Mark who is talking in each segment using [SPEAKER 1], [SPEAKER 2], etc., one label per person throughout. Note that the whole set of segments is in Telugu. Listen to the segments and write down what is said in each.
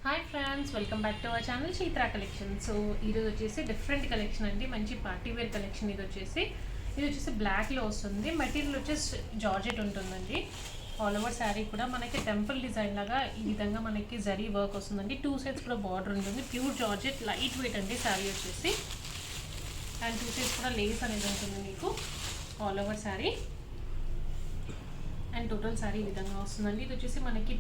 [SPEAKER 1] Hi friends, welcome back to our channel Chaitra collection. So ఈరోజు వచ్చేసి డిఫరెంట్ కలెక్షన్ అండి, మంచి పార్టీ వేర్ కలెక్షన్. ఇది వచ్చేసి బ్లాక్లో వస్తుంది. మెటీరియల్ వచ్చేసి జార్జెట్ ఉంటుందండి. ఆల్ ఓవర్ శారీ కూడా మనకి టెంపుల్ డిజైన్ లాగా ఈ విధంగా మనకి జరీ వర్క్ వస్తుందండి. 2 సైడ్స్ కూడా బార్డర్ ఉంటుంది. ప్యూర్ జార్జెట్, లైట్ వెయిట్ అండి శారీ వచ్చేసి. అండ్ 2 సైడ్స్ కూడా లేస్ అనేది ఉంటుంది మీకు all over sari. And total sari ఈ విధంగా వస్తుందండి. ఇది వచ్చేసి మనకి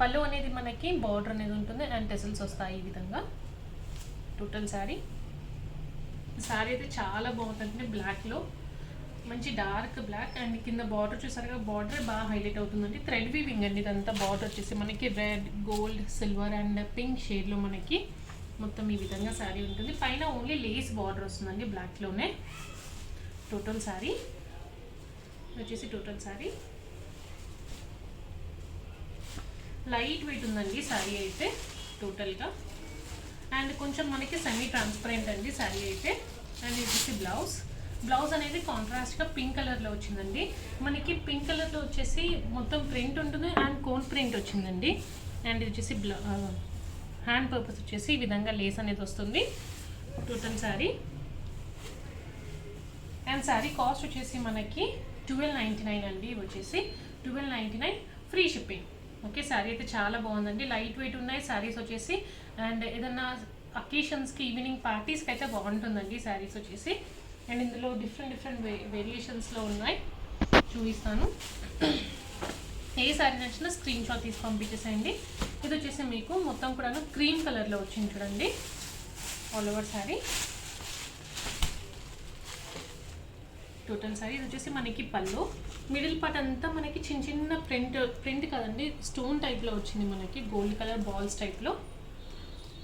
[SPEAKER 1] పళ్ళు అనేది మనకి బార్డర్ అనేది ఉంటుంది అండ్ టెసల్స్ వస్తాయి ఈ విధంగా. టోటల్ శారీ అయితే చాలా బాగుంటుంది. బ్లాక్లో మంచి డార్క్ బ్లాక్ అండ్ కింద బార్డర్ చూసారుగా, బార్డర్ బాగా హైలైట్ అవుతుందండి. థ్రెడ్ వీవింగ్ అండి ఇదంతా. బార్డర్ వచ్చేసి మనకి red, gold, silver and pink షేడ్లో మనకి మొత్తం ఈ విధంగా శారీ ఉంటుంది. పైన ఓన్లీ లేస్ బార్డర్ వస్తుందండి బ్లాక్లోనే. టోటల్ శారీ వచ్చేసి టోటల్ శారీ లైట్ వెయిట్ ఉందండి శారీ అయితే టోటల్గా. అండ్ కొంచెం మనకి సెమీ ట్రాన్స్పరెంట్ అండి శారీ అయితే. అండ్ ఇది వచ్చేసి బ్లౌజ్ అనేది కాంట్రాస్ట్గా పింక్ కలర్లో వచ్చిందండి. మనకి పింక్ కలర్లో వచ్చేసి మొత్తం ప్రింట్ ఉంటుంది అండ్ కోన్ ప్రింట్ వచ్చిందండి. అండ్ ఇది వచ్చేసి హ్యాండ్ పర్పస్ వచ్చేసి ఈ విధంగా లేస్ అనేది వస్తుంది total sari. And sari cost వచ్చేసి మనకి 1299 అండి. ఇవి వచ్చేసి 1299 ఫ్రీ షిప్పింగ్. ఓకే, శారీ అయితే చాలా బాగుందండి. లైట్ వెయిట్ ఉన్నాయి శారీస్ వచ్చేసి. అండ్ ఏదన్నా అకేషన్స్కి, ఈవినింగ్ పార్టీస్కి అయితే బాగుంటుందండి శారీస్ వచ్చేసి. అండ్ ఇందులో డిఫరెంట్ వేరియేషన్స్లో ఉన్నాయి, చూపిస్తాను. ఏ శారీ నచ్చినా స్క్రీన్ షాట్ తీసి పంపించేసేయండి. ఇది వచ్చేసి మీకు మొత్తం కూడా క్రీమ్ కలర్లో వచ్చింది చూడండి all over sari. Total sari ఇది వచ్చేసి మనకి పళ్ళు. మిడిల్ పార్ట్ అంతా మనకి చిన్న ప్రింట్ కదండి, స్టోన్ టైప్లో వచ్చింది మనకి, గోల్డ్ కలర్ బాల్స్ టైప్లో.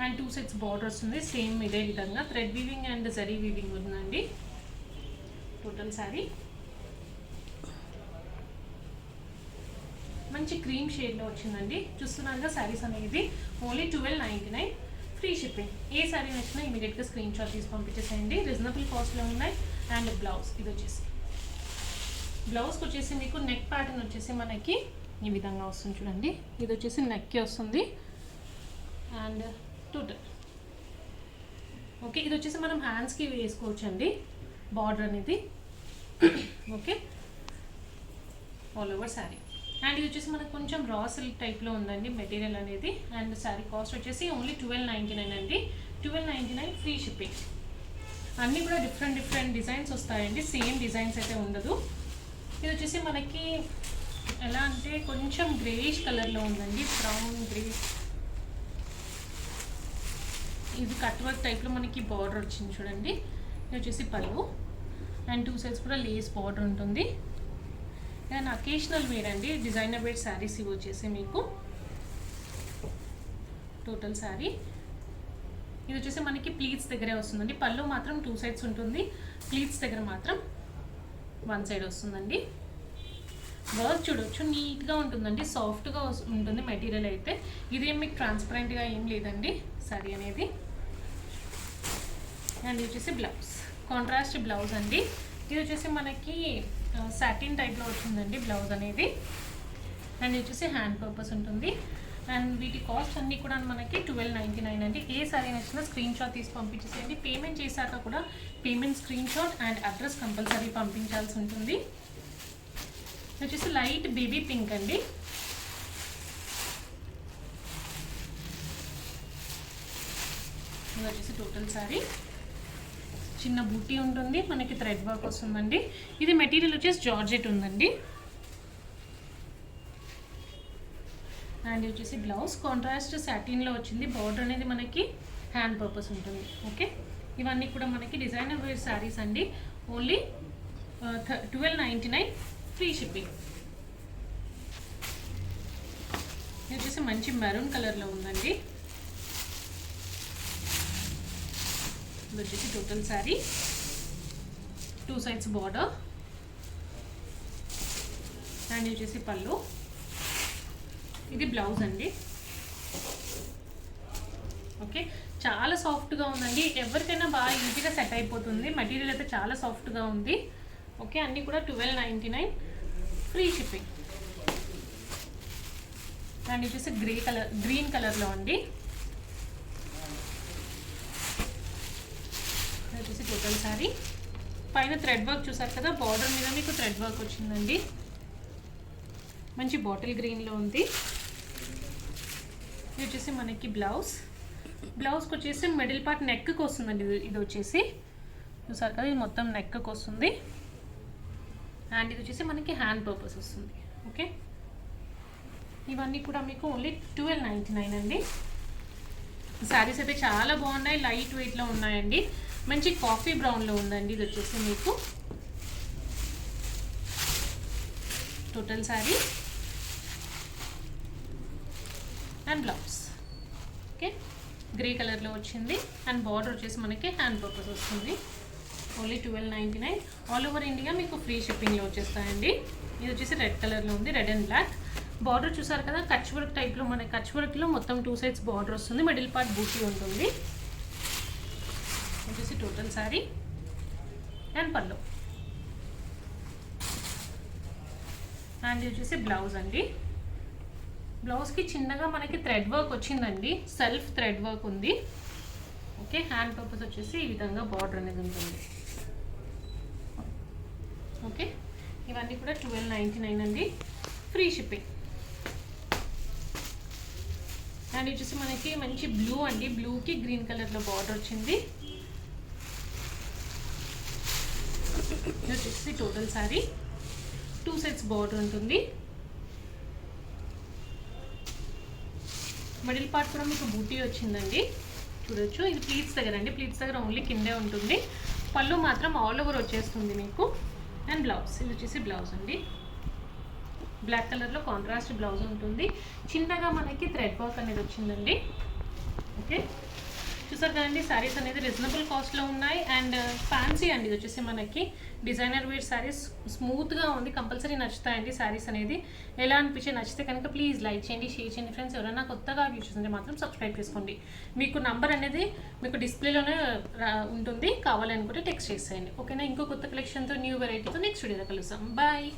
[SPEAKER 1] అండ్ 2 సైడ్స్ బార్డర్ వస్తుంది సేమ్ ఇదే విధంగా. Thread weaving and zari weaving ఉందండి టోటల్ శారీ. మంచి క్రీమ్ షేడ్లో వచ్చిందండి. చూస్తున్నారుగా శారీస్ అనేది ఓన్లీ 1299 ఫ్రీ షిప్పింగ్. ఏ శారీ నచ్చినా ఇమీడియట్గా స్క్రీన్ షాట్ తీసి పంపించేసేయండి. రీజనబుల్ కాస్ట్లో ఉన్నాయి. అండ్ బ్లౌజ్ ఇది వచ్చేసి బ్లౌజ్కి వచ్చేసి మీకు నెక్ ప్యాటర్న్ వచ్చేసి మనకి ఈ విధంగా వస్తుంది చూడండి. ఇది వచ్చేసి నెక్కి వస్తుంది. అండ్ టోటల్ ఓకే, ఇది వచ్చేసి మనం హ్యాండ్స్కి వేసుకోవచ్చు అండి బార్డర్ అనేది. Okay, all over sari. And ఇది వచ్చేసి మనకు కొంచెం రా సిల్క్ టైప్లో ఉందండి మెటీరియల్ అనేది. అండ్ శారీ కాస్ట్ వచ్చేసి ఓన్లీ 1299 అండి. 1299 ఫ్రీ షిప్పింగ్. అన్నీ కూడా డిఫరెంట్ డిజైన్స్ వస్తాయండి, సేమ్ డిజైన్స్ అయితే ఉండదు. ఇది వచ్చేసి మనకి ఎలా అంటే కొంచెం గ్రేష్ కలర్లో ఉందండి, బ్రౌన్ గ్రే. ఇది కట్ వర్క్ టైప్లో మనకి బార్డర్ వచ్చింది చూడండి. ఇది వచ్చేసి పళ్ళు. అండ్ 2 సైడ్స్ కూడా లేస్ బార్డర్ ఉంటుంది. అండ్ అకేషనల్ వేర్ అండి, డిజైనర్ వేర్ శారీస్ ఇవి వచ్చేసి మీకు టోటల్ శారీ. ఇది వచ్చేసి మనకి ప్లీట్స్ దగ్గరే వస్తుందండి. పళ్ళు మాత్రం 2 సైడ్స్ ఉంటుంది, ప్లీట్స్ దగ్గర మాత్రం 1 సైడ్ వస్తుందండి. వర్క్ చూడవచ్చు, నీట్గా ఉంటుందండి, సాఫ్ట్గా ఉంటుంది మెటీరియల్ అయితే. ఇదేం మీకు ట్రాన్స్పరెంట్గా ఏం లేదండి శారీ అనేది. అండ్ ఇది వచ్చేసి బ్లౌజ్, కాంట్రాస్ట్ బ్లౌజ్ అండి. ఇది వచ్చేసి మనకి సాటిన్ టైప్లో వచ్చిందండి బ్లౌజ్ అనేది. అండ్ ఇది వచ్చేసి హ్యాండ్ పర్పస్ ఉంటుంది. అండ్ వీటి కాస్ట్ అన్నీ కూడా మనకి 1299 అండి. ఏ సారీ నచ్చినా స్క్రీన్ షాట్ తీసి పంపించేసేయండి. పేమెంట్ చేశాక కూడా payment screenshot and address compulsory పంపించాల్సి ఉంటుంది. ఇది వచ్చేసి లైట్ బేబీ పింక్ అండి. ఇది వచ్చేసి టోటల్ శారీ. చిన్న బూటీ ఉంటుంది, మనకి థ్రెడ్ వర్క్ వస్తుందండి. ఇది మెటీరియల్ వచ్చేసి జార్జెట్ ఉందండి. అండ్ ఇది వచ్చేసి బ్లౌజ్ కాంట్రాస్ట్ సాటిన్లో వచ్చింది. బార్డర్ అనేది మనకి హ్యాండ్ పర్పస్ ఉంటుంది. ఓకే, ఇవన్నీ కూడా మనకి డిజైనర్ వేర్ శారీస్ అండి. Only 1299 free shipping. ఇది వచ్చేసి మంచి మెరూన్ కలర్లో ఉందండి. ఇది వచ్చేసి total sari. 2 sides border. And ఇది వచ్చేసి పళ్ళు. ఇది బ్లౌజ్ అండి. ఓకే, చాలా సాఫ్ట్గా ఉందండి, ఎవరికైనా బాగా ఈజీగా సెట్ అయిపోతుంది. మెటీరియల్ అయితే చాలా సాఫ్ట్గా ఉంది. ఓకే, అన్నీ కూడా 1299 ఫ్రీ షిప్పింగ్. అండ్ ఇది వచ్చేసి గ్రీన్ కలర్లో అండి. ఇది వచ్చేసి టోటల్ శారీ. పైన థ్రెడ్ వర్క్ చూసారు కదా, బార్డర్ మీద మీకు థ్రెడ్ వర్క్ వచ్చిందండి. మంచి బాటిల్ గ్రీన్లో ఉంది. ఇది వచ్చేసి మనకి బ్లౌజ్కి వచ్చేసి మిడిల్ పార్ట్ నెక్కి వస్తుందండి. ఇది వచ్చేసి చూసారు కదా, ఇది మొత్తం నెక్కి వస్తుంది. అండ్ ఇది వచ్చేసి మనకి హ్యాండ్ పర్పస్ వస్తుంది. ఓకే, ఇవన్నీ కూడా మీకు ఓన్లీ 1299 అండి. శారీస్ అయితే చాలా బాగున్నాయి, లైట్ వెయిట్లో ఉన్నాయండి. మంచి కాఫీ బ్రౌన్లో ఉందండి. ఇది వచ్చేసి మీకు total sari and blouse. Okay, grey కలర్లో వచ్చింది. అండ్ బార్డర్ వచ్చేసి మనకి హ్యాండ్ పర్పస్ వస్తుంది. ఓన్లీ 1299. ఆల్ ఓవర్ ఇండియా మీకు ఫ్రీ షిప్పింగ్లో వచ్చేస్తాయండి. ఇది వచ్చేసి రెడ్ కలర్లో ఉంది, రెడ్ అండ్ బ్లాక్. బార్డర్ చూసారు కదా, కచ్ వర్క్ టైప్లో, మనకి కచ్ వర్క్లో మొత్తం 2 సైడ్స్ బార్డర్ వస్తుంది. మిడిల్ పార్ట్ బూటీ ఉంటుంది. వచ్చేసి టోటల్ శారీ అండ్ పళ్ళు. అండ్ ఇది వచ్చేసి బ్లౌజ్ అండి. బ్లౌజ్కి చిన్నగా మనకి థ్రెడ్ వర్క్ వచ్చిందండి, సెల్ఫ్ థ్రెడ్ వర్క్ ఉంది. ఓకే, హ్యాండ్ పర్పస్ వచ్చేసి ఈ విధంగా బార్డర్ అనేది ఉంటుంది. ఓకే, ఇవన్నీ కూడా 1299 అండి, ఫ్రీ షిప్పింగ్. అండ్ వచ్చేసి మనకి మంచి బ్లూ అండి, బ్లూకి గ్రీన్ కలర్లో బార్డర్ వచ్చింది. ఇది వచ్చేసి టోటల్ శారీ, 2 సైడ్స్ బార్డర్ ఉంటుంది. మిడిల్ పార్ట్ కూడా మీకు బూటీ వచ్చిందండి, చూడొచ్చు. ఇది ప్లీట్స్ దగ్గర అండి, ప్లీట్స్ దగ్గర ఓన్లీ కిందే ఉంటుంది. పళ్ళు మాత్రం ఆల్ ఓవర్ వచ్చేస్తుంది మీకు. అండ్ బ్లౌజ్, ఇది వచ్చేసి బ్లౌజ్ అండి. బ్లాక్ కలర్లో కాంట్రాస్ట్ బ్లౌజ్ ఉంటుంది. చిన్నగా మనకి థ్రెడ్ వర్క్ అనేది వచ్చిందండి. ఓకే, చూసారు కదండి, శారీస్ అనేది రీజనబుల్ కాస్ట్లో ఉన్నాయి. అండ్ ఫ్యాన్సీ అండి. ఇది వచ్చేసి మనకి డిజైనర్ వేర్ శారీస్, స్మూత్గా ఉంది. కంపల్సరీ నచ్చుతాయండి శారీస్ అనేది. ఎలా అనిపించే, నచ్చితే కనుక ప్లీజ్ లైక్ చేయండి, షేర్ చేయండి ఫ్రెండ్స్. ఎవరైనా కొత్తగా వ్యూ చూస్తుంటే మాత్రం సబ్స్క్రైబ్ చేసుకోండి. మీకు నంబర్ అనేది మీకు డిస్ప్లేలోనే ఉంటుంది, కావాలనుకుంటే టెక్స్ట్ చేసేయండి. ఓకేనా, ఇంకో కొత్త కలెక్షన్తో, న్యూ వెరైటీతో నెక్స్ట్ వీడియోలో కలుస్తాం. బాయ్.